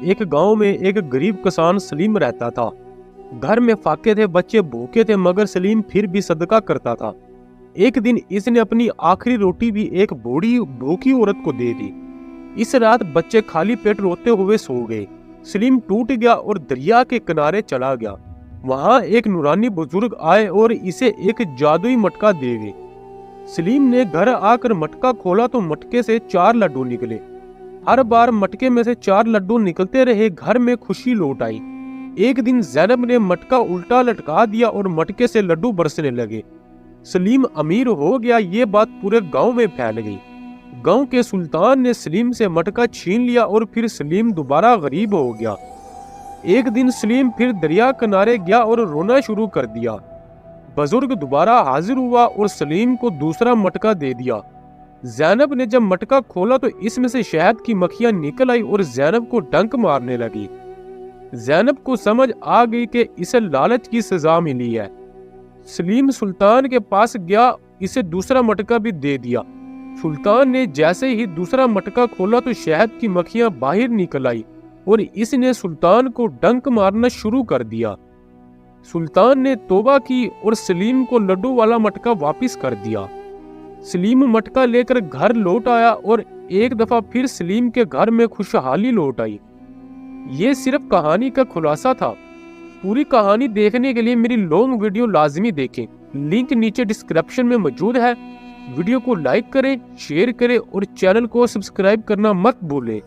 ایک گاؤں میں ایک غریب کسان سلیم رہتا تھا۔ گھر میں فاقے تھے، بچے بھوکے تھے، مگر سلیم پھر بھی صدقہ کرتا تھا۔ ایک دن اس نے اپنی آخری روٹی بھی ایک بوڑھی بھوکی عورت کو دے دی۔ اس رات بچے خالی پیٹ روتے ہوئے سو گئے۔ سلیم ٹوٹ گیا اور دریا کے کنارے چلا گیا۔ وہاں ایک نورانی بزرگ آئے اور اسے ایک جادوئی مٹکا دے گئے۔ سلیم نے گھر آ کر مٹکا کھولا تو مٹکے سے 4 لڈو نکلے۔ ہر بار مٹکے میں سے 4 لڈو نکلتے رہے، گھر میں خوشی لوٹ آئی۔ ایک دن زینب نے مٹکا الٹا لٹکا دیا اور مٹکے سے لڈو برسنے لگے۔ سلیم امیر ہو گیا، یہ بات پورے گاؤں میں پھیل گئی۔ گاؤں کے سلطان نے سلیم سے مٹکا چھین لیا اور پھر سلیم دوبارہ غریب ہو گیا۔ ایک دن سلیم پھر دریا کنارے گیا اور رونا شروع کر دیا۔ بزرگ دوبارہ حاضر ہوا اور سلیم کو دوسرا مٹکا دے دیا۔ زینب نے جب مٹکا کھولا تو اس میں سے شہد کی مکھیاں نکل آئی اور زینب کو ڈنک مارنے لگی۔ زینب کو سمجھ آ گئی کہ اسے لالچ کی سزا ملی ہے۔ سلیم سلطان کے پاس گیا، اسے دوسرا مٹکا بھی دے دیا۔ سلطان نے جیسے ہی دوسرا مٹکا کھولا تو شہد کی مکھیاں باہر نکل آئی اور اس نے سلطان کو ڈنک مارنا شروع کر دیا۔ سلطان نے توبہ کی اور سلیم کو لڈو والا مٹکا واپس کر دیا۔ سلیم مٹکا لے کر گھر لوٹ آیا اور ایک دفعہ پھر سلیم کے گھر میں خوشحالی لوٹ آئی۔ یہ صرف کہانی کا خلاصہ تھا۔ پوری کہانی دیکھنے کے لیے میری لانگ ویڈیو لازمی دیکھیں، لنک نیچے ڈسکرپشن میں موجود ہے۔ ویڈیو کو لائک کریں، شیئر کریں اور چینل کو سبسکرائب کرنا مت بھولیں۔